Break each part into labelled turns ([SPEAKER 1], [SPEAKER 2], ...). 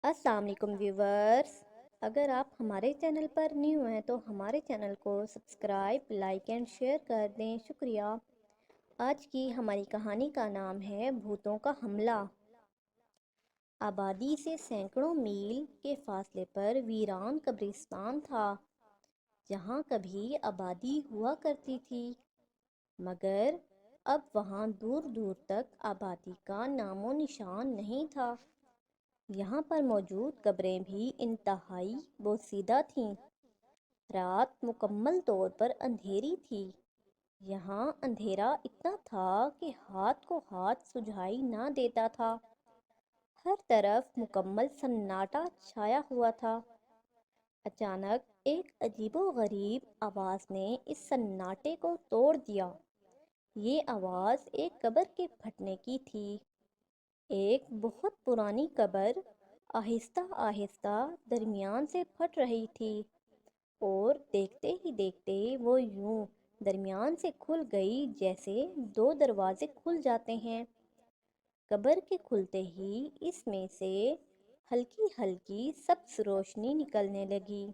[SPEAKER 1] السلام علیکم ویورز، اگر آپ ہمارے چینل پر نیو ہیں تو ہمارے چینل کو سبسکرائب، لائک اینڈ شیئر کر دیں، شکریہ۔ آج کی ہماری کہانی کا نام ہے بھوتوں کا حملہ۔ آبادی سے سینکڑوں میل کے فاصلے پر ویران قبرستان تھا، جہاں کبھی آبادی ہوا کرتی تھی، مگر اب وہاں دور دور تک آبادی کا نام و نشان نہیں تھا۔ یہاں پر موجود قبریں بھی انتہائی بوسیدہ تھیں۔ رات مکمل طور پر اندھیری تھی۔ یہاں اندھیرا اتنا تھا کہ ہاتھ کو ہاتھ سجھائی نہ دیتا تھا۔ ہر طرف مکمل سناٹا چھایا ہوا تھا۔ اچانک ایک عجیب و غریب آواز نے اس سناٹے کو توڑ دیا۔ یہ آواز ایک قبر کے پھٹنے کی تھی۔ ایک بہت پرانی قبر آہستہ آہستہ درمیان سے پھٹ رہی تھی، اور دیکھتے ہی دیکھتے وہ یوں درمیان سے کھل گئی جیسے دو دروازے کھل جاتے ہیں۔ قبر کے کھلتے ہی اس میں سے ہلکی ہلکی سبز روشنی نکلنے لگی،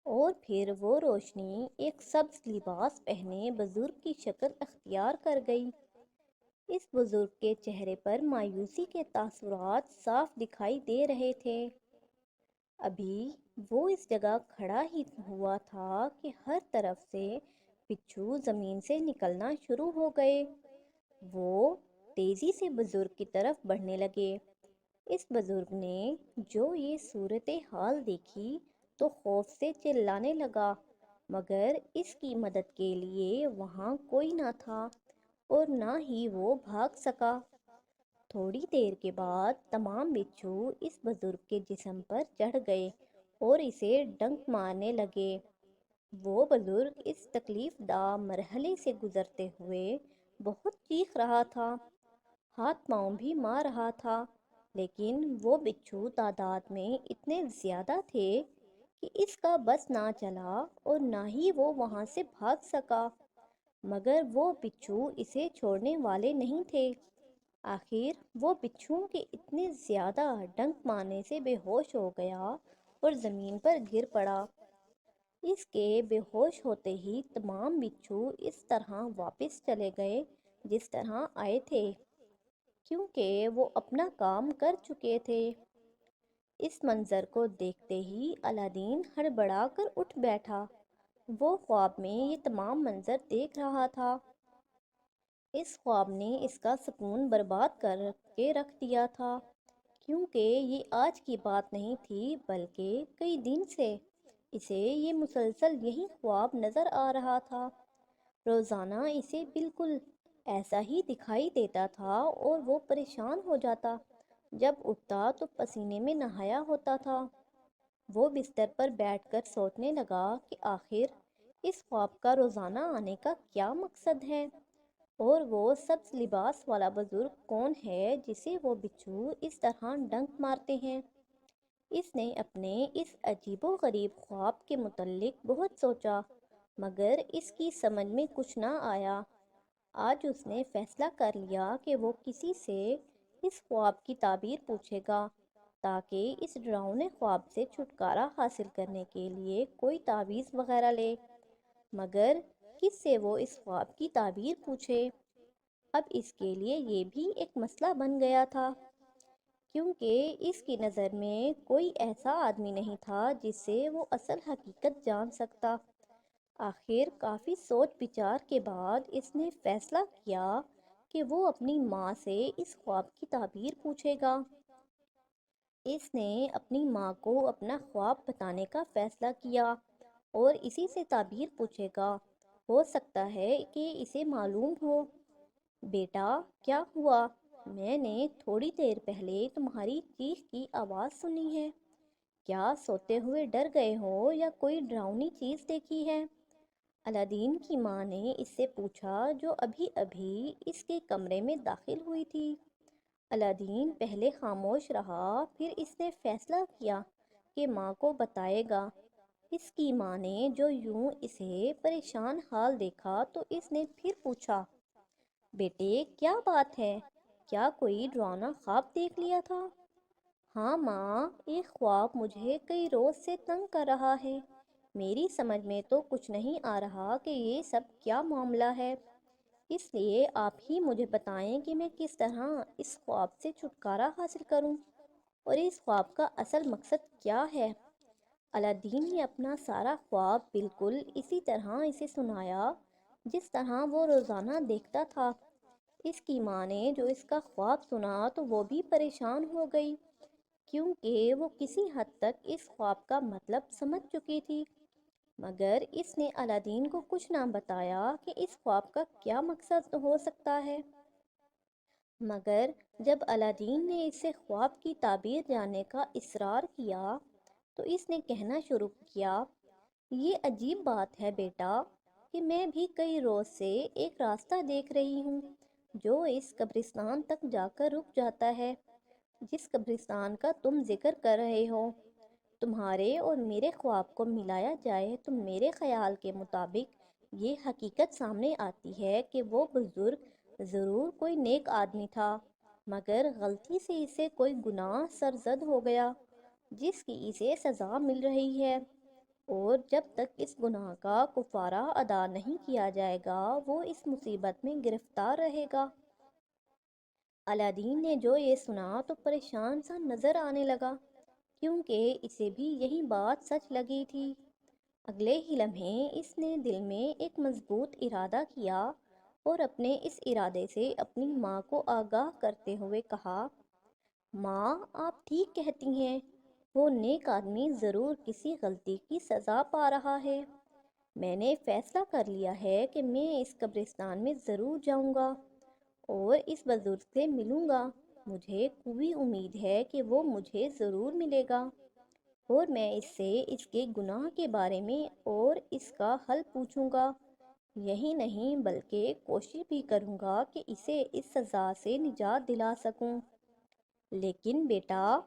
[SPEAKER 1] اور پھر وہ روشنی ایک سبز لباس پہنے بزرگ کی شکل اختیار کر گئی۔ اس بزرگ کے چہرے پر مایوسی کے تاثرات صاف دکھائی دے رہے تھے۔ ابھی وہ اس جگہ کھڑا ہی ہوا تھا کہ ہر طرف سے بچھو زمین سے نکلنا شروع ہو گئے۔ وہ تیزی سے بزرگ کی طرف بڑھنے لگے۔ اس بزرگ نے جو یہ صورتحال دیکھی تو خوف سے چلانے لگا، مگر اس کی مدد کے لیے وہاں کوئی نہ تھا، اور نہ ہی وہ بھاگ سکا۔ تھوڑی دیر کے بعد تمام بچھو اس بزرگ کے جسم پر چڑھ گئے اور اسے ڈنک مارنے لگے۔ وہ بزرگ اس تکلیف دہ مرحلے سے گزرتے ہوئے بہت چیخ رہا تھا، ہاتھ پاؤں بھی مار رہا تھا، لیکن وہ بچھو تعداد میں اتنے زیادہ تھے کہ اس کا بس نہ چلا اور نہ ہی وہ وہاں سے بھاگ سکا۔ مگر وہ بچھو اسے چھوڑنے والے نہیں تھے۔ آخر وہ بچھوؤں کے اتنے زیادہ ڈنک مارنے سے بے ہوش ہو گیا اور زمین پر گر پڑا۔ اس کے بے ہوش ہوتے ہی تمام بچھو اس طرح واپس چلے گئے جس طرح آئے تھے، کیونکہ وہ اپنا کام کر چکے تھے۔ اس منظر کو دیکھتے ہی الادین ہڑبڑا کر اٹھ بیٹھا۔ وہ خواب میں یہ تمام منظر دیکھ رہا تھا۔ اس خواب نے اس کا سکون برباد کر کے رکھ دیا تھا، کیونکہ یہ آج کی بات نہیں تھی بلکہ کئی دن سے اسے یہ مسلسل یہی خواب نظر آ رہا تھا۔ روزانہ اسے بالکل ایسا ہی دکھائی دیتا تھا اور وہ پریشان ہو جاتا۔ جب اٹھتا تو پسینے میں نہایا ہوتا تھا۔ وہ بستر پر بیٹھ کر سوچنے لگا کہ آخر اس خواب کا روزانہ آنے کا کیا مقصد ہے، اور وہ سبز لباس والا بزرگ کون ہے جسے وہ بچھو اس طرح ڈنک مارتے ہیں۔ اس نے اپنے اس عجیب و غریب خواب کے متعلق بہت سوچا، مگر اس کی سمجھ میں کچھ نہ آیا۔ آج اس نے فیصلہ کر لیا کہ وہ کسی سے اس خواب کی تعبیر پوچھے گا، تاکہ اس ڈراؤنے خواب سے چھٹکارا حاصل کرنے کے لیے کوئی تعویذ وغیرہ لے۔ مگر کس سے وہ اس خواب کی تعبیر پوچھے؟ اب اس کے لیے یہ بھی ایک مسئلہ بن گیا تھا، کیونکہ اس کی نظر میں کوئی ایسا آدمی نہیں تھا جس سے وہ اصل حقیقت جان سکتا۔ آخر کافی سوچ بچار کے بعد اس نے فیصلہ کیا کہ وہ اپنی ماں سے اس خواب کی تعبیر پوچھے گا۔ اس نے اپنی ماں کو اپنا خواب بتانے کا فیصلہ کیا اور اسی سے تعبیر پوچھے گا۔ ہو سکتا ہے کہ اسے معلوم ہو۔ بیٹا، کیا ہوا؟ میں نے تھوڑی دیر پہلے تمہاری چیخ کی آواز سنی ہے۔ کیا سوتے ہوئے ڈر گئے ہو یا کوئی ڈراؤنی چیز دیکھی ہے؟ الادین کی ماں نے اس سے پوچھا، جو ابھی ابھی اس کے کمرے میں داخل ہوئی تھی۔ الادین پہلے خاموش رہا، پھر اس نے فیصلہ کیا کہ ماں کو بتائے گا۔ اس کی ماں نے جو یوں اسے پریشان حال دیکھا تو اس نے پھر پوچھا، بیٹے کیا بات ہے؟ کیا کوئی ڈراؤنا خواب دیکھ لیا تھا؟ ہاں ماں، ایک خواب مجھے کئی روز سے تنگ کر رہا ہے۔ میری سمجھ میں تو کچھ نہیں آ رہا کہ یہ سب کیا معاملہ ہے۔ اس لیے آپ ہی مجھے بتائیں کہ میں کس طرح اس خواب سے چھٹکارا حاصل کروں اور اس خواب کا اصل مقصد کیا ہے۔ الادین نے اپنا سارا خواب بالکل اسی طرح اسے سنایا جس طرح وہ روزانہ دیکھتا تھا۔ اس کی ماں نے جو اس کا خواب سنا تو وہ بھی پریشان ہو گئی، کیونکہ وہ کسی حد تک اس خواب کا مطلب سمجھ چکی تھی، مگر اس نے الادین کو کچھ نہ بتایا کہ اس خواب کا کیا مقصد ہو سکتا ہے۔ مگر جب الادین نے اس سے خواب کی تعبیر جاننے کا اصرار کیا تو اس نے کہنا شروع کیا، یہ عجیب بات ہے بیٹا کہ میں بھی کئی روز سے ایک راستہ دیکھ رہی ہوں جو اس قبرستان تک جا کر رک جاتا ہے، جس قبرستان کا تم ذکر کر رہے ہو۔ تمہارے اور میرے خواب کو ملایا جائے تو میرے خیال کے مطابق یہ حقیقت سامنے آتی ہے کہ وہ بزرگ ضرور کوئی نیک آدمی تھا، مگر غلطی سے اسے کوئی گناہ سرزد ہو گیا جس کی اسے سزا مل رہی ہے، اور جب تک اس گناہ کا کفارہ ادا نہیں کیا جائے گا وہ اس مصیبت میں گرفتار رہے گا۔ الادین نے جو یہ سنا تو پریشان سا نظر آنے لگا، کیونکہ اسے بھی یہی بات سچ لگی تھی۔ اگلے ہی لمحے اس نے دل میں ایک مضبوط ارادہ کیا اور اپنے اس ارادے سے اپنی ماں کو آگاہ کرتے ہوئے کہا، ماں آپ ٹھیک کہتی ہیں، وہ نیک آدمی ضرور کسی غلطی کی سزا پا رہا ہے۔ میں نے فیصلہ کر لیا ہے کہ میں اس قبرستان میں ضرور جاؤں گا اور اس بزرگ سے ملوں گا۔ مجھے پوری امید ہے کہ وہ مجھے ضرور ملے گا اور میں اس سے اس کے گناہ کے بارے میں اور اس کا حل پوچھوں گا۔ یہی نہیں بلکہ کوشش بھی کروں گا کہ اسے اس سزا سے نجات دلا سکوں۔ لیکن بیٹا،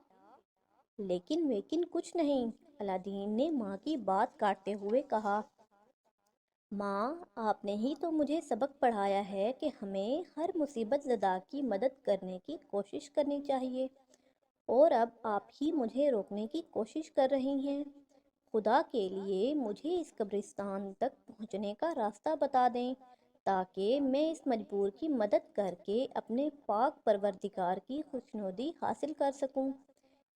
[SPEAKER 1] لیکن کچھ نہیں، الادین نے ماں کی بات کاٹتے ہوئے کہا، ماں آپ نے ہی تو مجھے سبق پڑھایا ہے کہ ہمیں ہر مصیبت زدہ کی مدد کرنے کی کوشش کرنی چاہیے، اور اب آپ ہی مجھے روکنے کی کوشش کر رہی ہیں۔ خدا کے لیے مجھے اس قبرستان تک پہنچنے کا راستہ بتا دیں تاکہ میں اس مجبور کی مدد کر کے اپنے پاک پروردگار کی خوشنودی حاصل کر سکوں۔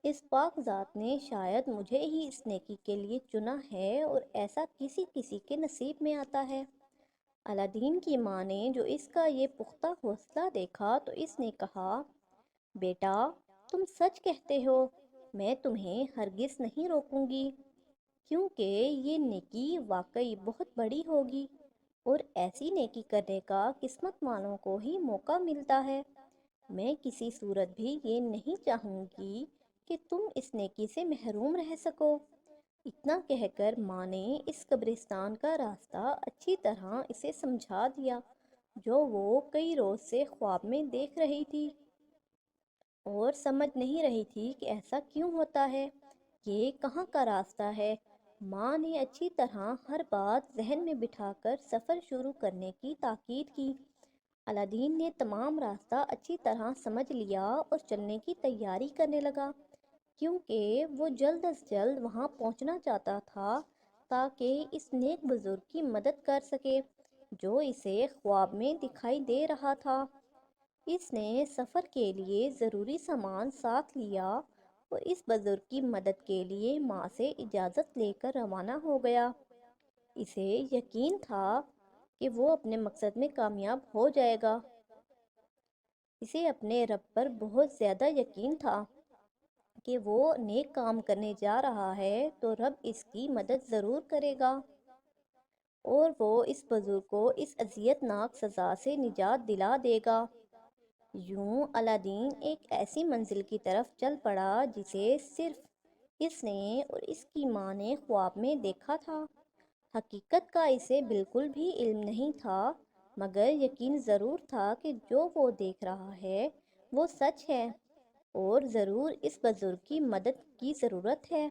[SPEAKER 1] اس پاک ذات نے شاید مجھے ہی اس نیکی کے لیے چنا ہے اور ایسا کسی کسی کے نصیب میں آتا ہے۔ الادین کی ماں نے جو اس کا یہ پختہ حوصلہ دیکھا تو اس نے کہا، بیٹا تم سچ کہتے ہو، میں تمہیں ہرگز نہیں روکوں گی، کیونکہ یہ نیکی واقعی بہت بڑی ہوگی اور ایسی نیکی کرنے کا قسمت والوں کو ہی موقع ملتا ہے۔ میں کسی صورت بھی یہ نہیں چاہوں گی کہ تم اس نیکی سے محروم رہ سکو۔ اتنا کہہ کر ماں نے اس قبرستان کا راستہ اچھی طرح اسے سمجھا دیا جو وہ کئی روز سے خواب میں دیکھ رہی تھی اور سمجھ نہیں رہی تھی کہ ایسا کیوں ہوتا ہے، یہ کہاں کا راستہ ہے۔ ماں نے اچھی طرح ہر بات ذہن میں بٹھا کر سفر شروع کرنے کی تاکید کی۔ الادین نے تمام راستہ اچھی طرح سمجھ لیا اور چلنے کی تیاری کرنے لگا، کیونکہ وہ جلد از جلد وہاں پہنچنا چاہتا تھا تاکہ اس نیک بزرگ کی مدد کر سکے جو اسے خواب میں دکھائی دے رہا تھا۔ اس نے سفر کے لیے ضروری سامان ساتھ لیا اور اس بزرگ کی مدد کے لیے ماں سے اجازت لے کر روانہ ہو گیا۔ اسے یقین تھا کہ وہ اپنے مقصد میں کامیاب ہو جائے گا۔ اسے اپنے رب پر بہت زیادہ یقین تھا کہ وہ نیک کام کرنے جا رہا ہے تو رب اس کی مدد ضرور کرے گا اور وہ اس بزرگ کو اس اذیت ناک سزا سے نجات دلا دے گا۔ یوں الادین ایک ایسی منزل کی طرف چل پڑا جسے صرف اس نے اور اس کی ماں نے خواب میں دیکھا تھا۔ حقیقت کا اسے بالکل بھی علم نہیں تھا، مگر یقین ضرور تھا کہ جو وہ دیکھ رہا ہے وہ سچ ہے اور ضرور اس بزرگ کی مدد کی ضرورت ہے۔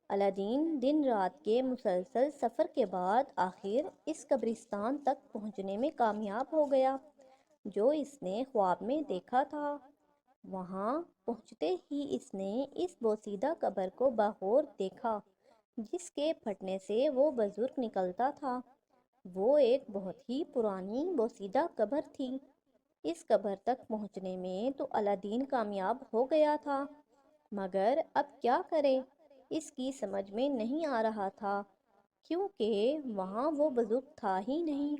[SPEAKER 1] الادین دن رات کے مسلسل سفر کے بعد آخر اس قبرستان تک پہنچنے میں کامیاب ہو گیا جو اس نے خواب میں دیکھا تھا۔ وہاں پہنچتے ہی اس نے اس بوسیدہ قبر کو بغور دیکھا جس کے پھٹنے سے وہ بزرگ نکلتا تھا۔ وہ ایک بہت ہی پرانی بوسیدہ قبر تھی۔ اس قبر تک پہنچنے میں تو الادین کامیاب ہو گیا تھا، مگر اب کیا کرے اس کی سمجھ میں نہیں آ رہا تھا، کیونکہ وہاں وہ بزرگ تھا ہی نہیں۔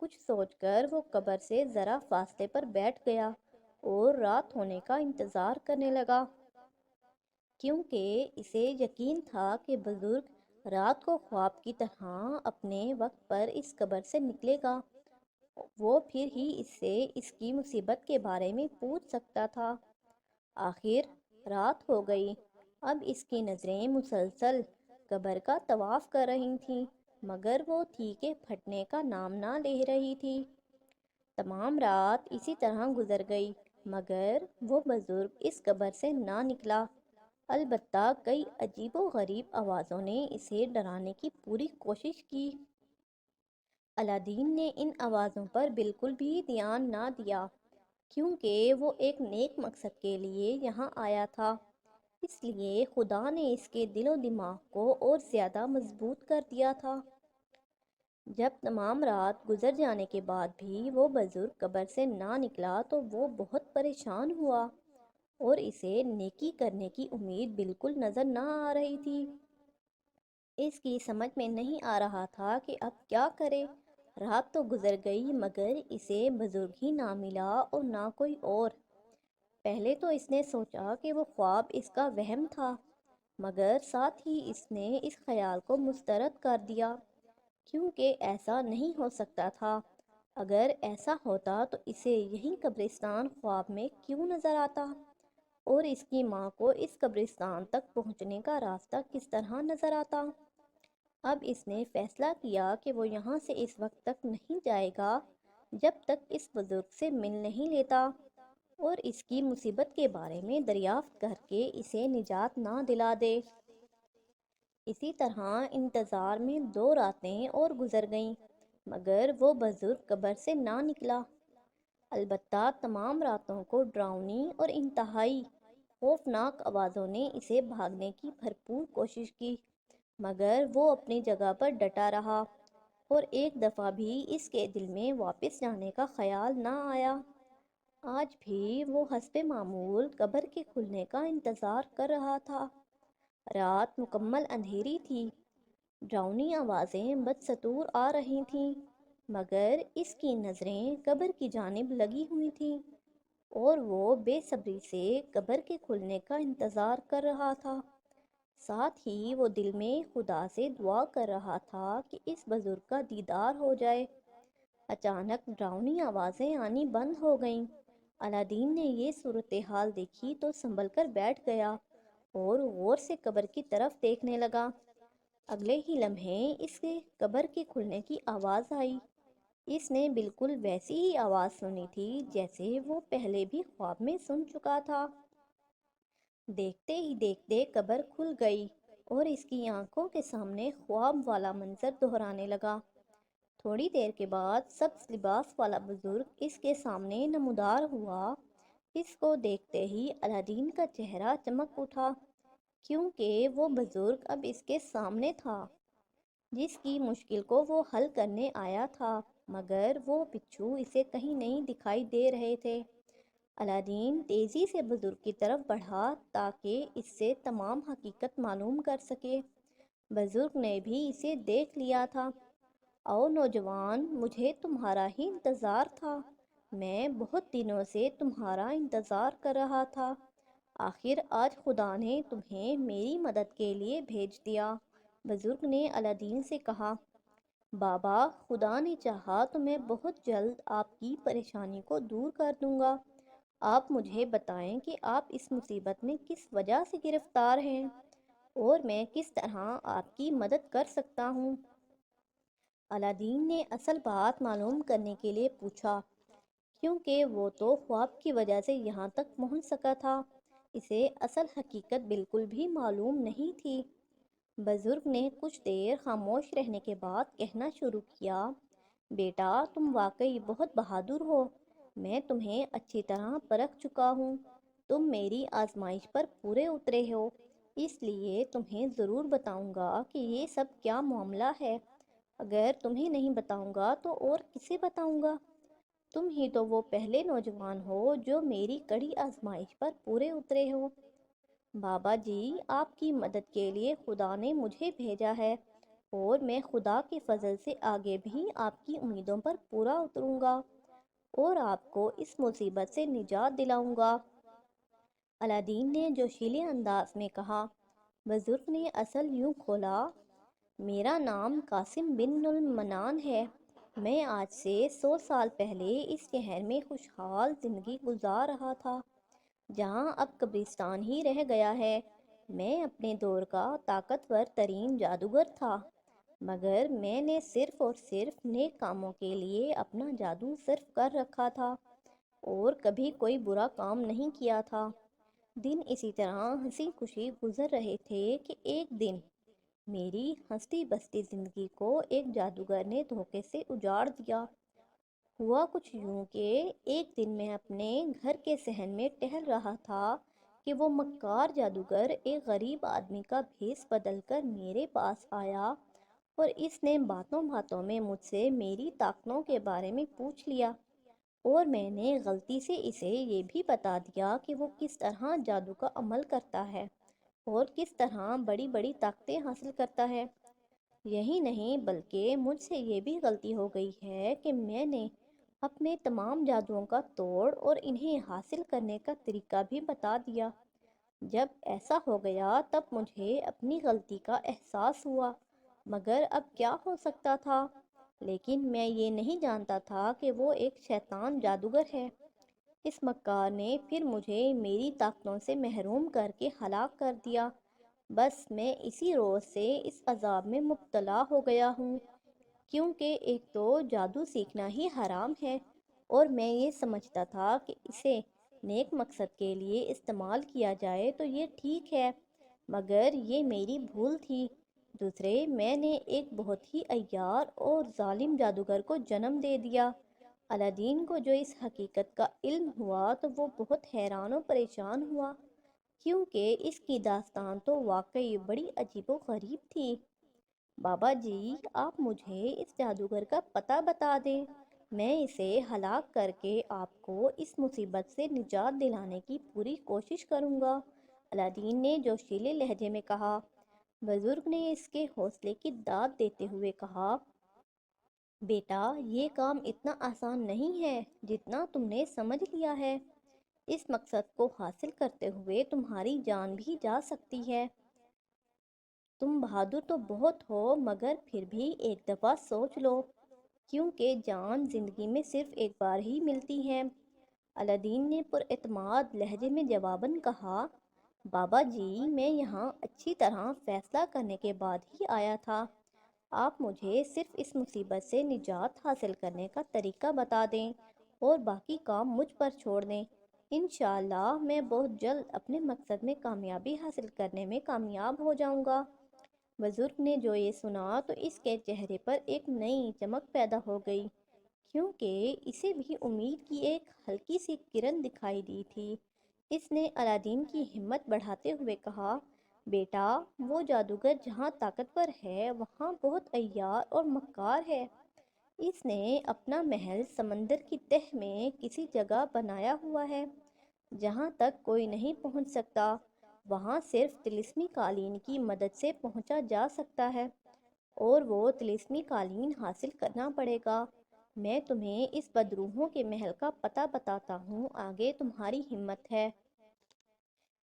[SPEAKER 1] کچھ سوچ کر وہ قبر سے ذرا فاصلے پر بیٹھ گیا اور رات ہونے کا انتظار کرنے لگا، کیونکہ اسے یقین تھا کہ بزرگ رات کو خواب کی طرح اپنے وقت پر اس قبر سے نکلے گا۔ وہ پھر ہی اس سے اس کی مصیبت کے بارے میں پوچھ سکتا تھا۔ آخر رات ہو گئی۔ اب اس کی نظریں مسلسل قبر کا طواف کر رہی تھیں، مگر وہ تھی کہ پھٹنے کا نام نہ لے رہی تھی۔ تمام رات اسی طرح گزر گئی، مگر وہ بزرگ اس قبر سے نہ نکلا۔ البتہ کئی عجیب و غریب آوازوں نے اسے ڈرانے کی پوری کوشش کی۔ الادین نے ان آوازوں پر بالکل بھی دھیان نہ دیا، کیونکہ وہ ایک نیک مقصد کے لیے یہاں آیا تھا۔ اس لیے خدا نے اس کے دل و دماغ کو اور زیادہ مضبوط کر دیا تھا۔ جب تمام رات گزر جانے کے بعد بھی وہ بزرگ قبر سے نہ نکلا تو وہ بہت پریشان ہوا، اور اسے نیکی کرنے کی امید بالکل نظر نہ آ رہی تھی۔ اس کی سمجھ میں نہیں آ رہا تھا کہ اب کیا کرے۔ رات تو گزر گئی، مگر اسے بزرگ ہی نہ ملا اور نہ کوئی اور۔ پہلے تو اس نے سوچا کہ وہ خواب اس کا وہم تھا، مگر ساتھ ہی اس نے اس خیال کو مسترد کر دیا، کیونکہ ایسا نہیں ہو سکتا تھا۔ اگر ایسا ہوتا تو اسے یہی قبرستان خواب میں کیوں نظر آتا، اور اس کی ماں کو اس قبرستان تک پہنچنے کا راستہ کس طرح نظر آتا۔ اب اس نے فیصلہ کیا کہ وہ یہاں سے اس وقت تک نہیں جائے گا جب تک اس بزرگ سے مل نہیں لیتا اور اس کی مصیبت کے بارے میں دریافت کر کے اسے نجات نہ دلا دے۔ اسی طرح انتظار میں 2 راتیں اور گزر گئیں، مگر وہ بزرگ قبر سے نہ نکلا۔ البتہ تمام راتوں کو ڈراؤنی اور انتہائی خوفناک آوازوں نے اسے بھاگنے کی بھرپور کوشش کی، مگر وہ اپنی جگہ پر ڈٹا رہا، اور ایک دفعہ بھی اس کے دل میں واپس جانے کا خیال نہ آیا۔ آج بھی وہ حسب معمول قبر کے کھلنے کا انتظار کر رہا تھا۔ رات مکمل اندھیری تھی، ڈراؤنی آوازیں بدستور آ رہی تھیں، مگر اس کی نظریں قبر کی جانب لگی ہوئی تھیں، اور وہ بے صبری سے قبر کے کھلنے کا انتظار کر رہا تھا۔ ساتھ ہی وہ دل میں خدا سے دعا کر رہا تھا کہ اس بزرگ کا دیدار ہو جائے۔ اچانک ڈراؤنی آوازیں آنی بند ہو گئیں۔ الادین نے یہ صورتحال دیکھی تو سنبھل کر بیٹھ گیا اور غور سے قبر کی طرف دیکھنے لگا۔ اگلے ہی لمحے اس کے قبر کے کھلنے کی آواز آئی۔ اس نے بالکل ویسی ہی آواز سنی تھی جیسے وہ پہلے بھی خواب میں سن چکا تھا۔ دیکھتے ہی دیکھتے قبر کھل گئی اور اس کی آنکھوں کے سامنے خواب والا منظر دہرانے لگا۔ تھوڑی دیر کے بعد سبز لباس والا بزرگ اس کے سامنے نمودار ہوا۔ اس کو دیکھتے ہی الادین کا چہرہ چمک اٹھا، کیونکہ وہ بزرگ اب اس کے سامنے تھا جس کی مشکل کو وہ حل کرنے آیا تھا، مگر وہ بچھو اسے کہیں نہیں دکھائی دے رہے تھے۔ الادین تیزی سے بزرگ کی طرف بڑھا تاکہ اس سے تمام حقیقت معلوم کر سکے۔ بزرگ نے بھی اسے دیکھ لیا تھا۔ او نوجوان، مجھے تمہارا ہی انتظار تھا، میں بہت دنوں سے تمہارا انتظار کر رہا تھا۔ آخر آج خدا نے تمہیں میری مدد کے لیے بھیج دیا۔ بزرگ نے الادین سے کہا، بابا، خدا نے چاہا تو میں بہت جلد آپ کی پریشانی کو دور کر دوں گا۔ آپ مجھے بتائیں کہ آپ اس مصیبت میں کس وجہ سے گرفتار ہیں، اور میں کس طرح آپ کی مدد کر سکتا ہوں۔ الادین نے اصل بات معلوم کرنے کے لیے پوچھا، کیونکہ وہ تو خواب کی وجہ سے یہاں تک پہنچ سکا تھا، اسے اصل حقیقت بالکل بھی معلوم نہیں تھی۔ بزرگ نے کچھ دیر خاموش رہنے کے بعد کہنا شروع کیا، بیٹا، تم واقعی بہت بہادر ہو، میں تمہیں اچھی طرح پرکھ چکا ہوں۔ تم میری آزمائش پر پورے اترے ہو، اس لیے تمہیں ضرور بتاؤں گا کہ یہ سب کیا معاملہ ہے۔ اگر تمہیں نہیں بتاؤں گا تو اور کسے بتاؤں گا؟ تم ہی تو وہ پہلے نوجوان ہو جو میری کڑی آزمائش پر پورے اترے ہو۔ بابا جی، آپ کی مدد کے لیے خدا نے مجھے بھیجا ہے، اور میں خدا کے فضل سے آگے بھی آپ کی امیدوں پر پورا اتروں گا اور آپ کو اس مصیبت سے نجات دلاؤں گا۔ الادین نے جوشیلے انداز میں کہا۔ بزرگ نے اصل یوں کھولا، میرا نام قاسم بن المنان ہے۔ میں آج سے 100 سال پہلے اس شہر میں خوشحال زندگی گزار رہا تھا، جہاں اب قبرستان ہی رہ گیا ہے۔ میں اپنے دور کا طاقتور ترین جادوگر تھا، مگر میں نے صرف اور صرف نیک کاموں کے لیے اپنا جادو صرف کر رکھا تھا اور کبھی کوئی برا کام نہیں کیا تھا۔ دن اسی طرح ہنسی خوشی گزر رہے تھے کہ ایک دن میری ہنستی بستی زندگی کو ایک جادوگر نے دھوکے سے اجاڑ دیا۔ ہوا کچھ یوں کہ ایک دن میں اپنے گھر کے صحن میں ٹہل رہا تھا کہ وہ مکار جادوگر ایک غریب آدمی کا بھیس بدل کر میرے پاس آیا، اور اس نے باتوں باتوں میں مجھ سے میری طاقتوں کے بارے میں پوچھ لیا، اور میں نے غلطی سے اسے یہ بھی بتا دیا کہ وہ کس طرح جادو کا عمل کرتا ہے اور کس طرح بڑی بڑی طاقتیں حاصل کرتا ہے۔ یہی نہیں بلکہ مجھ سے یہ بھی غلطی ہو گئی ہے کہ میں نے اپنے تمام جادوؤں کا توڑ اور انہیں حاصل کرنے کا طریقہ بھی بتا دیا۔ جب ایسا ہو گیا تب مجھے اپنی غلطی کا احساس ہوا، مگر اب کیا ہو سکتا تھا؟ لیکن میں یہ نہیں جانتا تھا کہ وہ ایک شیطان جادوگر ہے۔ اس مکار نے پھر مجھے میری طاقتوں سے محروم کر کے ہلاک کر دیا۔ بس میں اسی روز سے اس عذاب میں مبتلا ہو گیا ہوں، کیونکہ ایک تو جادو سیکھنا ہی حرام ہے، اور میں یہ سمجھتا تھا کہ اسے نیک مقصد کے لیے استعمال کیا جائے تو یہ ٹھیک ہے، مگر یہ میری بھول تھی۔ دوسرے، میں نے ایک بہت ہی عیار اور ظالم جادوگر کو جنم دے دیا۔ الادین کو جو اس حقیقت کا علم ہوا تو وہ بہت حیران و پریشان ہوا، کیونکہ اس کی داستان تو واقعی بڑی عجیب و غریب تھی۔ بابا جی، آپ مجھے اس جادوگر کا پتہ بتا دیں، میں اسے ہلاک کر کے آپ کو اس مصیبت سے نجات دلانے کی پوری کوشش کروں گا، الادین نے جوشیلے لہجے میں کہا۔ بزرگ نے اس کے حوصلے کی داد دیتے ہوئے کہا، بیٹا، یہ کام اتنا آسان نہیں ہے جتنا تم نے سمجھ لیا ہے۔ اس مقصد کو حاصل کرتے ہوئے تمہاری جان بھی جا سکتی ہے۔ تم بہادر تو بہت ہو، مگر پھر بھی ایک دفعہ سوچ لو، کیونکہ جان زندگی میں صرف ایک بار ہی ملتی ہے۔ الادین نے پر اعتماد لہجے میں جواباً کہا، بابا جی، میں یہاں اچھی طرح فیصلہ کرنے کے بعد ہی آیا تھا۔ آپ مجھے صرف اس مصیبت سے نجات حاصل کرنے کا طریقہ بتا دیں اور باقی کام مجھ پر چھوڑ دیں۔ انشاءاللہ میں بہت جلد اپنے مقصد میں کامیابی حاصل کرنے میں کامیاب ہو جاؤں گا۔ بزرگ نے جو یہ سنا تو اس کے چہرے پر ایک نئی چمک پیدا ہو گئی، کیونکہ اسے بھی امید کی ایک ہلکی سی کرن دکھائی دی تھی۔ اس نے الادین کی ہمت بڑھاتے ہوئے کہا، بیٹا، وہ جادوگر جہاں طاقتور ہے وہاں بہت عیار اور مکار ہے۔ اس نے اپنا محل سمندر کی تہ میں کسی جگہ بنایا ہوا ہے، جہاں تک کوئی نہیں پہنچ سکتا۔ وہاں صرف طلسمی قالین کی مدد سے پہنچا جا سکتا ہے، اور وہ طلسمی قالین حاصل کرنا پڑے گا۔ میں تمہیں اس بدروحوں کے محل کا پتہ بتاتا ہوں، آگے تمہاری ہمت ہے۔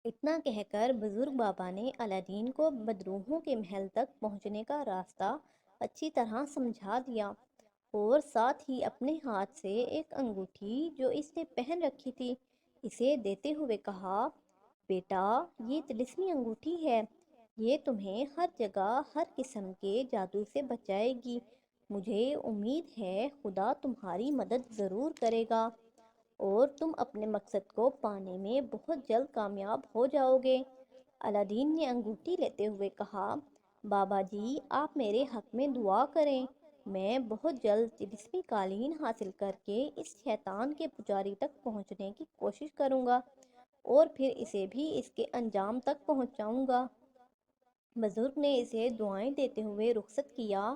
[SPEAKER 1] اتنا کہہ کر بزرگ بابا نے الادین کو بدروحوں کے محل تک پہنچنے کا راستہ اچھی طرح سمجھا دیا، اور ساتھ ہی اپنے ہاتھ سے ایک انگوٹھی جو اس نے پہن رکھی تھی اسے دیتے ہوئے کہا، بیٹا، یہ طلسمی انگوٹھی ہے، یہ تمہیں ہر جگہ ہر قسم کے جادو سے بچائے گی۔ مجھے امید ہے خدا تمہاری مدد ضرور کرے گا، اور تم اپنے مقصد کو پانے میں بہت جلد کامیاب ہو جاؤ گے۔ الادین نے انگوٹھی لیتے ہوئے کہا، بابا جی، آپ میرے حق میں دعا کریں، میں بہت جلد طلسمی قالین حاصل کر کے اس شیطان کے پجاری تک پہنچنے کی کوشش کروں گا۔ اور پھر اسے بھی اس کے انجام تک پہنچاؤں گا۔ بزرگ نے اسے دعائیں دیتے ہوئے رخصت کیا۔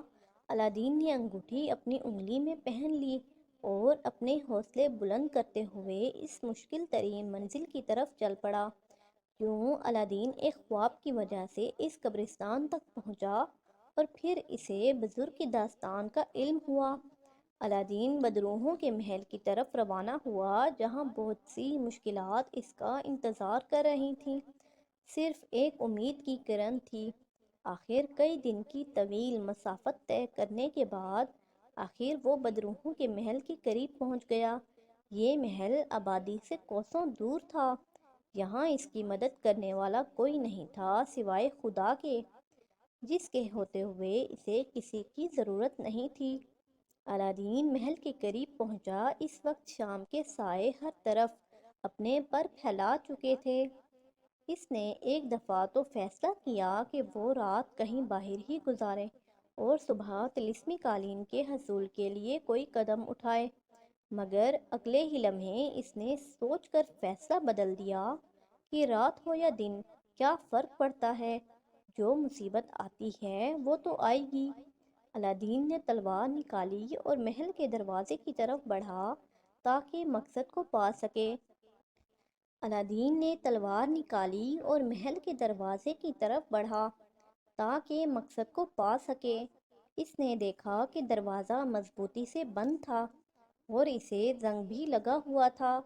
[SPEAKER 1] الادین نے انگوٹھی اپنی انگلی میں پہن لی اور اپنے حوصلے بلند کرتے ہوئے اس مشکل ترین منزل کی طرف چل پڑا۔ یوں الادین ایک خواب کی وجہ سے اس قبرستان تک پہنچا اور پھر اسے بزرگ کی داستان کا علم ہوا۔ الادین بدروحوں کے محل کی طرف روانہ ہوا جہاں بہت سی مشکلات اس کا انتظار کر رہی تھیں۔ صرف ایک امید کی کرن تھی۔ آخر کئی دن کی طویل مسافت طے کرنے کے بعد آخر وہ بدروحوں کے محل کے قریب پہنچ گیا۔ یہ محل آبادی سے کوسوں دور تھا۔ یہاں اس کی مدد کرنے والا کوئی نہیں تھا سوائے خدا کے، جس کے ہوتے ہوئے اسے کسی کی ضرورت نہیں تھی۔ الادین محل کے قریب پہنچا۔ اس وقت شام کے سائے ہر طرف اپنے پر پھیلا چکے تھے۔ اس نے ایک دفعہ تو فیصلہ کیا کہ وہ رات کہیں باہر ہی گزارے اور صبح طلسمی قالین کے حصول کے لیے کوئی قدم اٹھائے، مگر اگلے ہی لمحے اس نے سوچ کر فیصلہ بدل دیا کہ رات ہو یا دن کیا فرق پڑتا ہے، جو مصیبت آتی ہے وہ تو آئے گی۔ الادین نے تلوار نکالی اور محل کے دروازے کی طرف بڑھا تاکہ مقصد کو پا سکے۔ الادین نے تلوار نکالی اور محل کے دروازے کی طرف بڑھا تاکہ مقصد کو پا سکے۔ اس نے دیکھا کہ دروازہ مضبوطی سے بند تھا اور اسے زنگ بھی لگا ہوا تھا،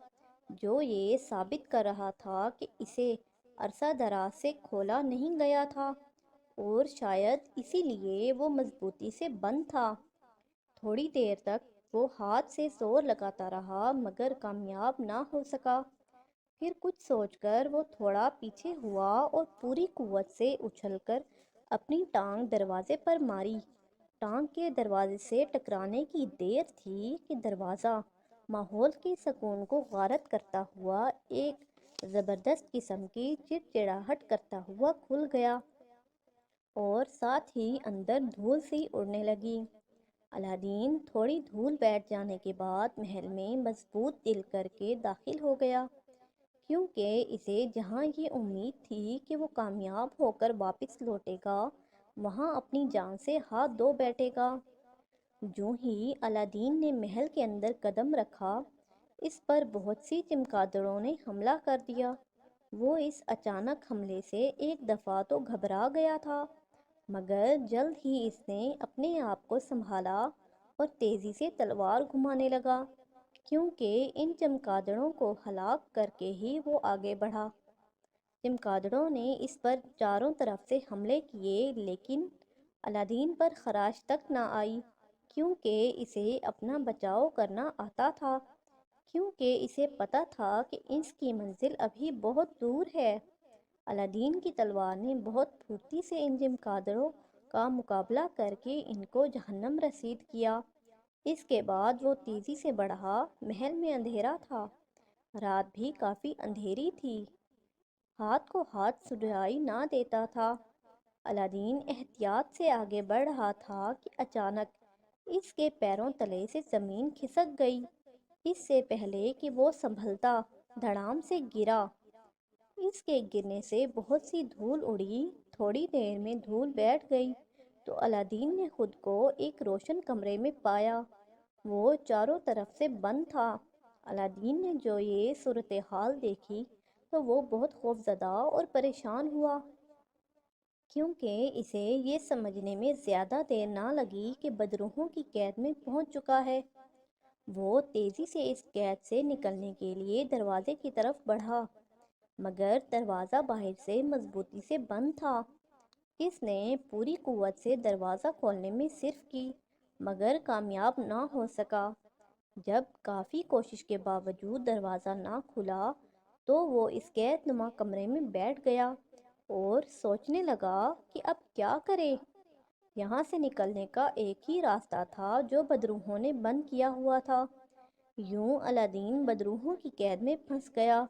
[SPEAKER 1] جو یہ ثابت کر رہا تھا کہ اسے عرصہ دراز سے کھولا نہیں گیا تھا، اور شاید اسی لیے وہ مضبوطی سے بند تھا۔ تھوڑی دیر تک وہ ہاتھ سے زور لگاتا رہا مگر کامیاب نہ ہو سکا۔ پھر کچھ سوچ کر وہ تھوڑا پیچھے ہوا اور پوری قوت سے اچھل کر اپنی ٹانگ دروازے پر ماری۔ ٹانگ کے دروازے سے ٹکرانے کی دیر تھی کہ دروازہ ماحول کے سکون کو غارت کرتا ہوا ایک زبردست قسم کی چڑچڑاہٹ کرتا ہوا کھل گیا اور ساتھ ہی اندر دھول سی اڑنے لگی۔ الادین تھوڑی دھول بیٹھ جانے کے بعد محل میں مضبوط دل کر کے داخل ہو گیا، کیونکہ اسے جہاں یہ امید تھی کہ وہ کامیاب ہو کر واپس لوٹے گا وہاں اپنی جان سے ہاتھ دھو بیٹھے گا۔ جوں ہی الادین نے محل کے اندر قدم رکھا، اس پر بہت سی چمگادڑوں نے حملہ کر دیا۔ وہ اس اچانک حملے سے ایک دفعہ تو گھبرا گیا تھا، مگر جلد ہی اس نے اپنے آپ کو سنبھالا اور تیزی سے تلوار گھمانے لگا، کیونکہ ان چمگادڑوں کو ہلاک کر کے ہی وہ آگے بڑھا۔ چمگادڑوں نے اس پر چاروں طرف سے حملے کیے لیکن الادین پر خراش تک نہ آئی، کیونکہ اسے اپنا بچاؤ کرنا آتا تھا، کیونکہ اسے پتہ تھا کہ اس کی منزل ابھی بہت دور ہے۔ الادین کی تلوار نے بہت پھرتی سے ان چمگادڑوں کا مقابلہ کر کے ان کو جہنم رسید کیا۔ اس کے بعد وہ تیزی سے بڑھا۔ محل میں اندھیرا تھا، رات بھی کافی اندھیری تھی، ہاتھ کو ہاتھ سجائی نہ دیتا تھا۔ الادین احتیاط سے آگے بڑھ رہا تھا کہ اچانک اس کے پیروں تلے سے زمین کھسک گئی۔ اس سے پہلے کہ وہ سنبھلتا دھڑام سے گرا۔ اس کے گرنے سے بہت سی دھول اڑی۔ تھوڑی دیر میں دھول بیٹھ گئی تو الادین نے خود کو ایک روشن کمرے میں پایا۔ وہ چاروں طرف سے بند تھا۔ الادین نے جو یہ صورتحال دیکھی تو وہ بہت خوفزدہ اور پریشان ہوا، کیونکہ اسے یہ سمجھنے میں زیادہ دیر نہ لگی کہ بدروحوں کی قید میں پہنچ چکا ہے۔ وہ تیزی سے اس قید سے نکلنے کے لیے دروازے کی طرف بڑھا، مگر دروازہ باہر سے مضبوطی سے بند تھا۔ اس نے پوری قوت سے دروازہ کھولنے میں صرف کی، مگر کامیاب نہ ہو سکا۔ جب کافی کوشش کے باوجود دروازہ نہ کھلا تو وہ اس قید نما کمرے میں بیٹھ گیا اور سوچنے لگا کہ اب کیا کرے۔ یہاں سے نکلنے کا ایک ہی راستہ تھا جو بدروحوں نے بند کیا ہوا تھا۔ یوں الادین بدروحوں کی قید میں پھنس گیا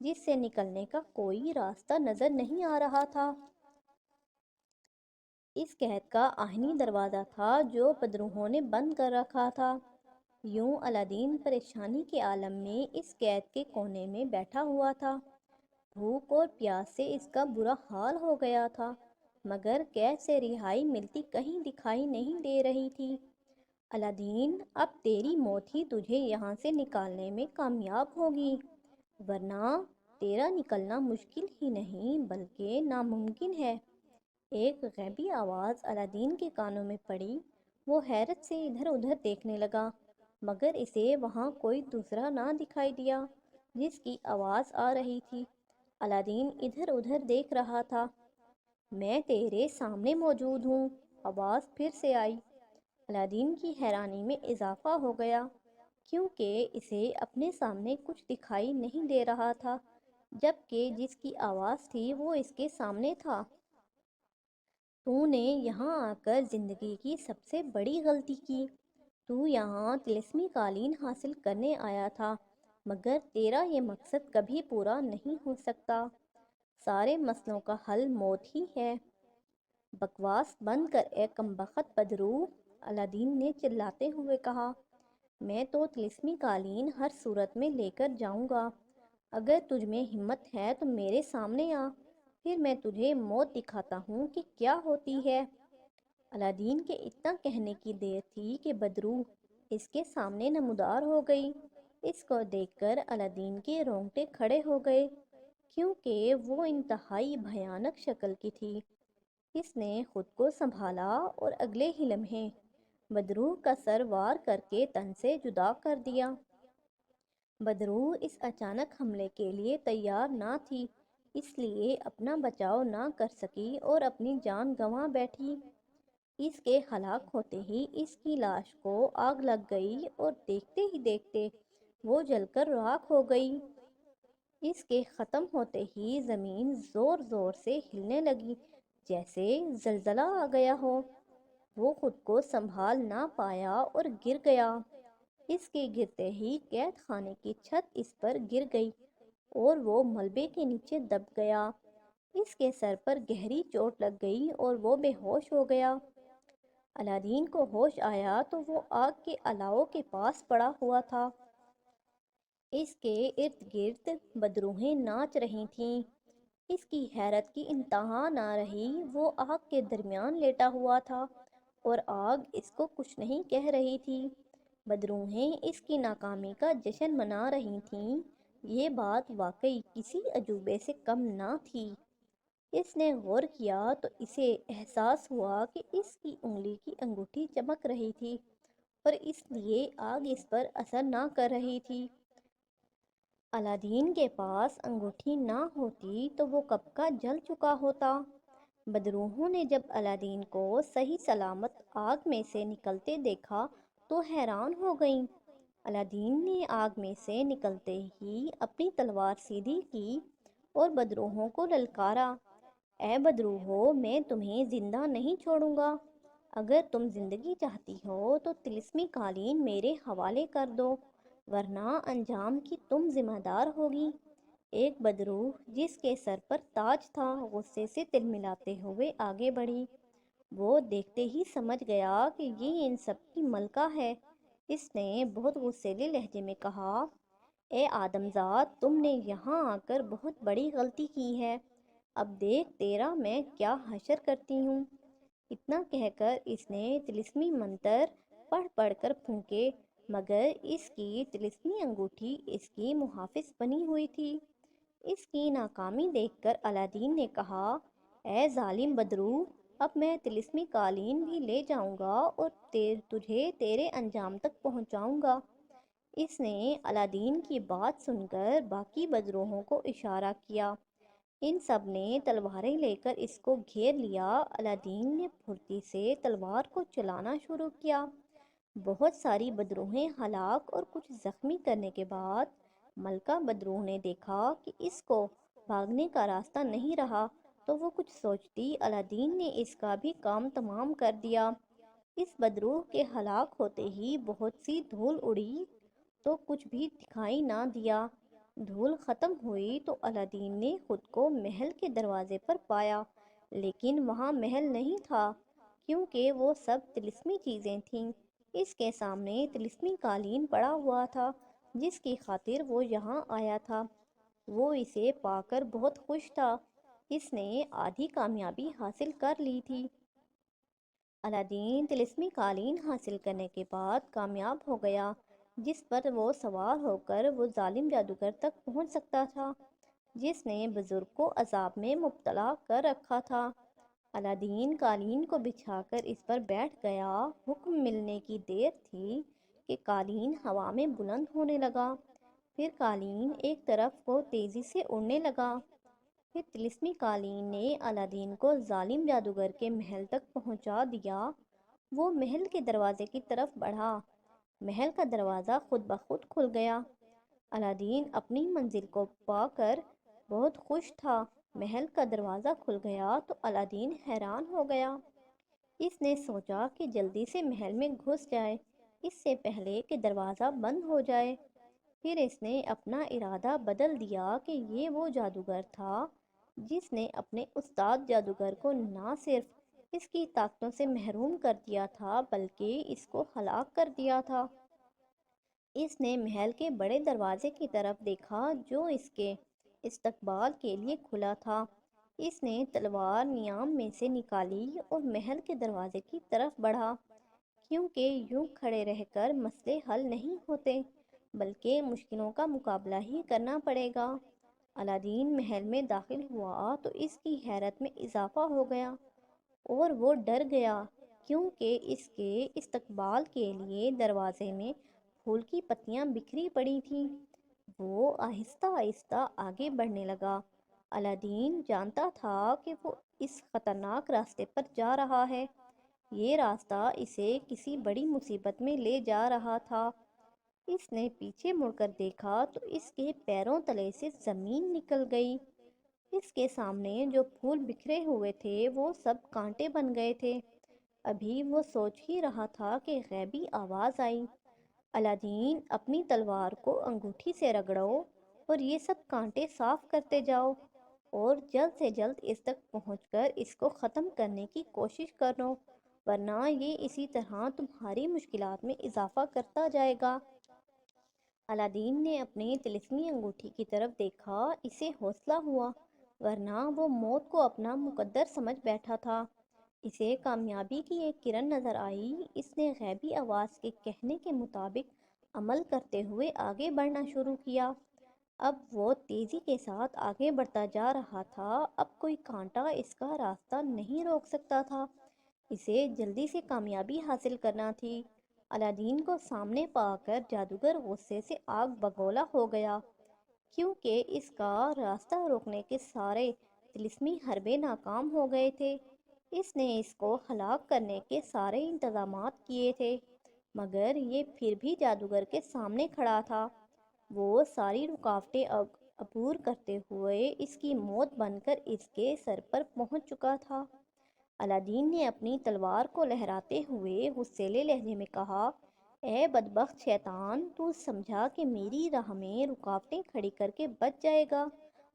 [SPEAKER 1] جس سے نکلنے کا کوئی راستہ نظر نہیں آ رہا تھا۔ اس قید کا آہنی دروازہ تھا جو بدروحوں نے بند کر رکھا تھا۔ یوں الادین پریشانی کے عالم میں اس قید کے کونے میں بیٹھا ہوا تھا۔ بھوک اور پیاس سے اس کا برا حال ہو گیا تھا، مگر قید سے رہائی ملتی کہیں دکھائی نہیں دے رہی تھی۔ الادین، اب تیری موت ہی تجھے یہاں سے نکالنے میں کامیاب ہوگی، ورنہ تیرا نکلنا مشکل ہی نہیں بلکہ ناممکن ہے۔ ایک غیبی آواز الادین کے کانوں میں پڑی۔ وہ حیرت سے ادھر ادھر دیکھنے لگا، مگر اسے وہاں کوئی دوسرا نہ دکھائی دیا جس کی آواز آ رہی تھی۔ الادین ادھر ادھر دیکھ رہا تھا۔ میں تیرے سامنے موجود ہوں، آواز پھر سے آئی۔ الادین کی حیرانی میں اضافہ ہو گیا، کیونکہ اسے اپنے سامنے کچھ دکھائی نہیں دے رہا تھا، جبکہ جس کی آواز تھی وہ اس کے سامنے تھا۔ تو نے یہاں آ کر زندگی کی سب سے بڑی غلطی کی۔ تو یہاں طلسمی قالین حاصل کرنے آیا تھا، مگر تیرا یہ مقصد کبھی پورا نہیں ہو سکتا۔ سارے مسئلوں کا حل موت ہی ہے۔ بکواس بند کر اے کمبخت بدرو، الادین نے چلاتے ہوئے کہا۔ میں تو طلسمی قالین ہر صورت میں لے کر جاؤں گا۔ اگر تجھ میں ہمت ہے تو میرے سامنے آ، پھر میں تجھے موت دکھاتا ہوں کہ کیا ہوتی ہے۔ الادین کے اتنا کہنے کی دیر تھی کہ بدرو اس کے سامنے نمودار ہو گئی۔ اس کو دیکھ کر الادین کے رونگٹے کھڑے ہو گئے، کیونکہ وہ انتہائی بھیانک شکل کی تھی۔ اس نے خود کو سنبھالا اور اگلے ہی لمحے بدرو کا سر وار کر کے تن سے جدا کر دیا۔ بدرو اس اچانک حملے کے لیے تیار نہ تھی، اس لیے اپنا بچاؤ نہ کر سکی اور اپنی جان گنوا بیٹھی۔ اس کے ہلاک ہوتے ہی اس کی لاش کو آگ لگ گئی اور دیکھتے ہی دیکھتے وہ جل کر راکھ ہو گئی۔ اس کے ختم ہوتے ہی زمین زور زور سے ہلنے لگی، جیسے زلزلہ آ گیا ہو۔ وہ خود کو سنبھال نہ پایا اور گر گیا۔ اس کے گرتے ہی قید خانے کی چھت اس پر گر گئی اور وہ ملبے کے نیچے دب گیا۔ اس کے سر پر گہری چوٹ لگ گئی اور وہ بے ہوش ہو گیا۔ الادین کو ہوش آیا تو وہ آگ کے الاؤ کے پاس پڑا ہوا تھا۔ اس کے ارد گرد بدروہیں ناچ رہی تھیں۔ اس کی حیرت کی انتہا نہ رہی۔ وہ آگ کے درمیان لیٹا ہوا تھا اور آگ اس کو کچھ نہیں کہہ رہی تھی۔ بدروہیں اس کی ناکامی کا جشن منا رہی تھیں۔ یہ بات واقعی کسی عجوبے سے کم نہ تھی۔ اس نے غور کیا تو اسے احساس ہوا کہ اس کی انگلی کی انگوٹھی چمک رہی تھی اور اس لیے آگ اس پر اثر نہ کر رہی تھی۔ الادین کے پاس انگوٹھی نہ ہوتی تو وہ کب کا جل چکا ہوتا۔ بدروہوں نے جب الادین کو صحیح سلامت آگ میں سے نکلتے دیکھا تو حیران ہو گئیں۔ الادین نے آگ میں سے نکلتے ہی اپنی تلوار سیدھی کی اور بدروہوں کو للکارا، اے بدروہو، میں تمہیں زندہ نہیں چھوڑوں گا۔ اگر تم زندگی چاہتی ہو تو طلسمی قالین میرے حوالے کر دو، ورنہ انجام کی تم ذمہ دار ہوگی۔ ایک بدروح جس کے سر پر تاج تھا غصے سے تلملاتے ہوئے آگے بڑھی۔ وہ دیکھتے ہی سمجھ گیا کہ یہ ان سب کی ملکہ ہے۔ اس نے بہت غصیلے لہجے میں کہا، اے آدم زاد، تم نے یہاں آ کر بہت بڑی غلطی کی ہے۔ اب دیکھ تیرا میں کیا حشر کرتی ہوں۔ اتنا کہہ کر اس نے طلسمی منتر پڑھ پڑھ کر پھونکے، مگر اس کی طلسمی انگوٹھی اس کی محافظ بنی ہوئی تھی۔ اس کی ناکامی دیکھ کر الادین نے کہا، اے ظالم بدرو، اب میں طلسمی قالین بھی لے جاؤں گا اور تجھے تیرے انجام تک پہنچاؤں گا۔ اس نے الادین کی بات سن کر باقی بدروہوں کو اشارہ کیا۔ ان سب نے تلواریں لے کر اس کو گھیر لیا۔ الادین نے پھرتی سے تلوار کو چلانا شروع کیا۔ بہت ساری بدروہیں ہلاک اور کچھ زخمی کرنے کے بعد ملکہ بدروح نے دیکھا کہ اس کو بھاگنے کا راستہ نہیں رہا تو وہ کچھ سوچتی الادین نے اس کا بھی کام تمام کر دیا۔ اس بدروح کے ہلاک ہوتے ہی بہت سی دھول اڑی تو کچھ بھی دکھائی نہ دیا۔ دھول ختم ہوئی تو الادین نے خود کو محل کے دروازے پر پایا، لیکن وہاں محل نہیں تھا، کیونکہ وہ سب طلسمی چیزیں تھیں۔ اس کے سامنے طلسمی قالین پڑا ہوا تھا جس کی خاطر وہ یہاں آیا تھا۔ وہ اسے پا کر بہت خوش تھا۔ اس نے آدھی کامیابی حاصل کر لی تھی۔ الادین طلسمی قالین حاصل کرنے کے بعد کامیاب ہو گیا، جس پر وہ سوار ہو کر وہ ظالم جادوگر تک پہنچ سکتا تھا جس نے بزرگ کو عذاب میں مبتلا کر رکھا تھا۔ الادین قالین کو بچھا کر اس پر بیٹھ گیا۔ حکم ملنے کی دیر تھی کہ قالین ہوا میں بلند ہونے لگا، پھر قالین ایک طرف کو تیزی سے اڑنے لگا۔ پھر طلسمی قالین نے الادین کو ظالم جادوگر کے محل تک پہنچا دیا۔ وہ محل کے دروازے کی طرف بڑھا۔ محل کا دروازہ خود بخود کھل گیا۔ الادین اپنی منزل کو پا کر بہت خوش تھا۔ محل کا دروازہ کھل گیا تو الادین حیران ہو گیا۔ اس نے سوچا کہ جلدی سے محل میں گھس جائے اس سے پہلے کہ دروازہ بند ہو جائے۔ پھر اس نے اپنا ارادہ بدل دیا کہ یہ وہ جادوگر تھا جس نے اپنے استاد جادوگر کو نہ صرف اس کی طاقتوں سے محروم کر دیا تھا بلکہ اس کو ہلاک کر دیا تھا۔ اس نے محل کے بڑے دروازے کی طرف دیکھا جو اس کے استقبال کے لیے کھلا تھا۔ اس نے تلوار نیام میں سے نکالی اور محل کے دروازے کی طرف بڑھا، کیونکہ یوں کھڑے رہ کر مسئلے حل نہیں ہوتے بلکہ مشکلوں کا مقابلہ ہی کرنا پڑے گا۔ الادین محل میں داخل ہوا تو اس کی حیرت میں اضافہ ہو گیا اور وہ ڈر گیا، کیونکہ اس کے استقبال کے لیے دروازے میں پھول کی پتیاں بکھری پڑی تھیں۔ وہ آہستہ آہستہ آگے بڑھنے لگا۔ الادین جانتا تھا کہ وہ اس خطرناک راستے پر جا رہا ہے۔ یہ راستہ اسے کسی بڑی مصیبت میں لے جا رہا تھا۔ اس نے پیچھے مڑ کر دیکھا تو اس کے پیروں تلے سے زمین نکل گئی۔ اس کے سامنے جو پھول بکھرے ہوئے تھے وہ سب کانٹے بن گئے تھے۔ ابھی وہ سوچ ہی رہا تھا کہ غیبی آواز آئی، الادین اپنی تلوار کو انگوٹھی سے رگڑو اور یہ سب کانٹے صاف کرتے جاؤ اور جلد سے جلد اس تک پہنچ کر اس کو ختم کرنے کی کوشش کرو، ورنہ یہ اسی طرح تمہاری مشکلات میں اضافہ کرتا جائے گا۔ الادین نے اپنی طلسمی انگوٹھی کی طرف دیکھا۔ اسے حوصلہ ہوا، ورنہ وہ موت کو اپنا مقدر سمجھ بیٹھا تھا۔ اسے کامیابی کی ایک کرن نظر آئی۔ اس نے غیبی آواز کے کہنے کے مطابق عمل کرتے ہوئے آگے بڑھنا شروع کیا۔ اب وہ تیزی کے ساتھ آگے بڑھتا جا رہا تھا۔ اب کوئی کانٹا اس کا راستہ نہیں روک سکتا تھا۔ اسے جلدی سے کامیابی حاصل کرنا تھی۔ الادین کو سامنے پا کر جادوگر غصے سے آگ بگولا ہو گیا، کیونکہ اس کا راستہ روکنے کے سارے طلسمی حربے ناکام ہو گئے تھے۔ اس نے اس کو ہلاک کرنے کے سارے انتظامات کیے تھے، مگر یہ پھر بھی جادوگر کے سامنے کھڑا تھا۔ وہ ساری رکاوٹیں عبور کرتے ہوئے اس کی موت بن کر اس کے سر پر پہنچ چکا تھا۔ الادین نے اپنی تلوار کو لہراتے ہوئے غصیلے لہجے میں کہا، اے بدبخت شیطان، تو سمجھا کہ میری راہ میں رکاوٹیں کھڑی کر کے بچ جائے گا،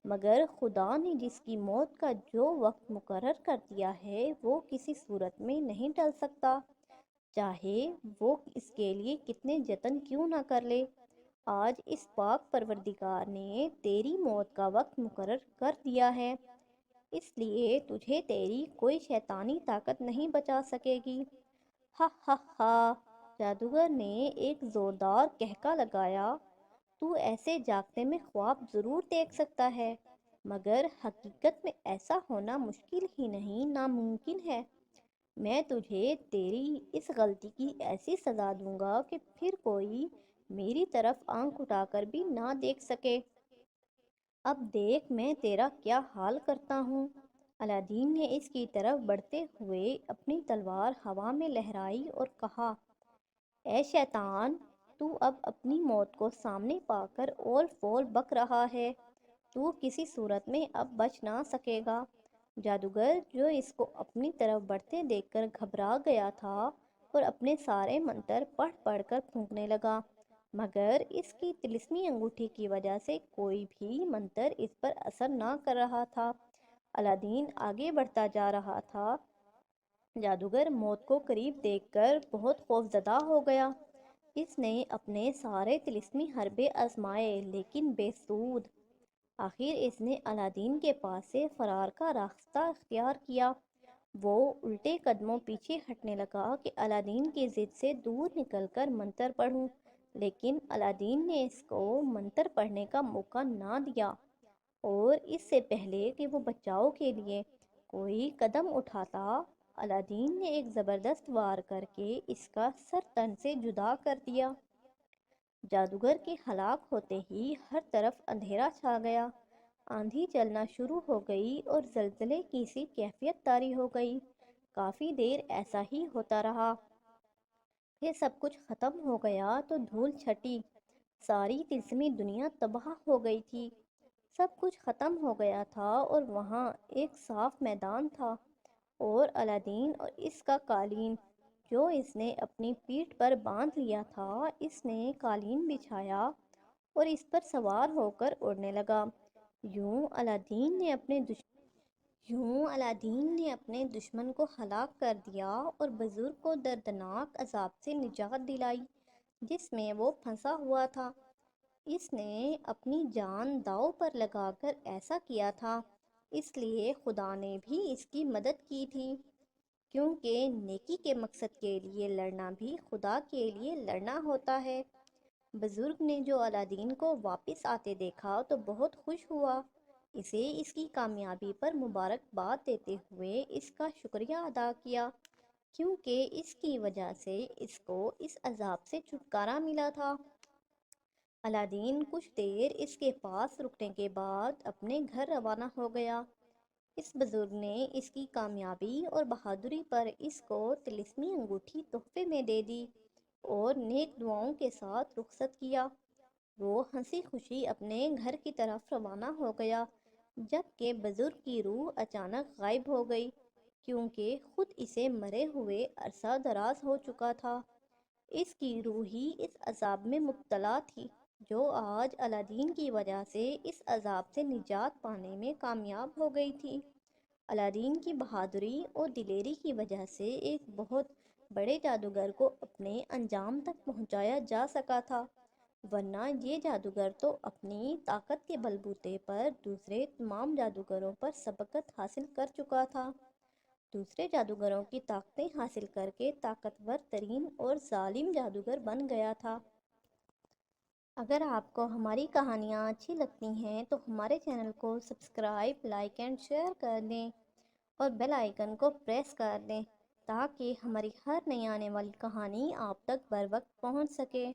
[SPEAKER 1] مگر خدا نے جس کی موت کا جو وقت مقرر کر دیا ہے وہ کسی صورت میں نہیں ٹل سکتا، چاہے وہ اس کے لیے کتنے جتن کیوں نہ کر لے۔ آج اس پاک پروردگار نے تیری موت کا وقت مقرر کر دیا ہے، اس لیے تجھے تیری کوئی شیطانی طاقت نہیں بچا سکے گی۔ ہا ہا ہا! جادوگر نے ایک زوردار قہقہ لگایا۔ تو ایسے جاگتے میں خواب ضرور دیکھ سکتا ہے، مگر حقیقت میں ایسا ہونا مشکل ہی نہیں ناممکن ہے۔ میں تجھے تیری اس غلطی کی ایسی سزا دوں گا کہ پھر کوئی میری طرف آنکھ اٹھا کر بھی نہ دیکھ سکے۔ اب دیکھ میں تیرا کیا حال کرتا ہوں۔ الادین نے اس کی طرف بڑھتے ہوئے اپنی تلوار ہوا میں لہرائی اور کہا، اے شیطان، تو اب اپنی موت کو سامنے پا کر اول فول بک رہا ہے۔ تو کسی صورت میں اب بچ نہ سکے گا۔ جادوگر جو اس کو اپنی طرف بڑھتے دیکھ کر گھبرا گیا تھا اور اپنے سارے منتر پڑھ پڑھ کر پھونکنے لگا، مگر اس کی طلسمی انگوٹھی کی وجہ سے کوئی بھی منتر اس پر اثر نہ کر رہا تھا۔ الادین آگے بڑھتا جا رہا تھا۔ جادوگر موت کو قریب دیکھ کر بہت خوفزدہ ہو گیا۔ اس نے اپنے سارے طلسمی حربے آزمائے لیکن بے سود۔ آخر اس نے الادین کے پاس سے فرار کا راستہ اختیار کیا۔ وہ الٹے قدموں پیچھے ہٹنے لگا کہ الادین کی ضد سے دور نکل کر منتر پڑھوں، لیکن الادین نے اس کو منتر پڑھنے کا موقع نہ دیا، اور اس سے پہلے کہ وہ بچاؤ کے لیے کوئی قدم اٹھاتا، الادین نے ایک زبردست وار کر کے اس کا سر تن سے جدا کر دیا۔ جادوگر کے ہلاک ہوتے ہی ہر طرف اندھیرا چھا گیا، آندھی چلنا شروع ہو گئی اور زلزلے کی سی کیفیت طاری ہو گئی۔ کافی دیر ایسا ہی ہوتا رہا، پھر سب کچھ ختم ہو گیا تو دھول چھٹی، ساری تلسمی دنیا تباہ ہو گئی تھی۔ سب کچھ ختم ہو گیا تھا اور وہاں ایک صاف میدان تھا، اور الادین اور اس کا قالین جو اس نے اپنی پیٹھ پر باندھ لیا تھا، اس نے قالین بچھایا اور اس پر سوار ہو کر اڑنے لگا۔ یوں الادین نے اپنے دشمن کو ہلاک کر دیا اور بزرگ کو دردناک عذاب سے نجات دلائی جس میں وہ پھنسا ہوا تھا۔ اس نے اپنی جان داؤ پر لگا کر ایسا کیا تھا، اس لیے خدا نے بھی اس کی مدد کی تھی، کیونکہ نیکی کے مقصد کے لیے لڑنا بھی خدا کے لیے لڑنا ہوتا ہے۔ بزرگ نے جو الادین کو واپس آتے دیکھا تو بہت خوش ہوا، اسے اس کی کامیابی پر مبارکباد دیتے ہوئے اس کا شکریہ ادا کیا، کیونکہ اس کی وجہ سے اس کو اس عذاب سے چھٹکارا ملا تھا۔ الادین کچھ دیر اس کے پاس رکنے کے بعد اپنے گھر روانہ ہو گیا۔ اس بزرگ نے اس کی کامیابی اور بہادری پر اس کو طلسمی انگوٹھی تحفے میں دے دی اور نیک دعاؤں کے ساتھ رخصت کیا۔ وہ ہنسی خوشی اپنے گھر کی طرف روانہ ہو گیا، جبکہ بزرگ کی روح اچانک غائب ہو گئی، کیونکہ خود اسے مرے ہوئے عرصہ دراز ہو چکا تھا۔ اس کی روح ہی اس عذاب میں مبتلا تھی، جو آج الادین کی وجہ سے اس عذاب سے نجات پانے میں کامیاب ہو گئی تھی۔ الادین کی بہادری اور دلیری کی وجہ سے ایک بہت بڑے جادوگر کو اپنے انجام تک پہنچایا جا سکا تھا، ورنہ یہ جادوگر تو اپنی طاقت کے بلبوتے پر دوسرے تمام جادوگروں پر سبقت حاصل کر چکا تھا، دوسرے جادوگروں کی طاقتیں حاصل کر کے طاقتور ترین اور ظالم جادوگر بن گیا تھا۔ اگر آپ کو ہماری کہانیاں اچھی لگتی ہیں تو ہمارے چینل کو سبسکرائب، لائک اینڈ شیئر کر دیں اور بیل آئیکن کو پریس کر دیں تاکہ ہماری ہر نئی آنے والی کہانی آپ تک بر وقت پہنچ سکے۔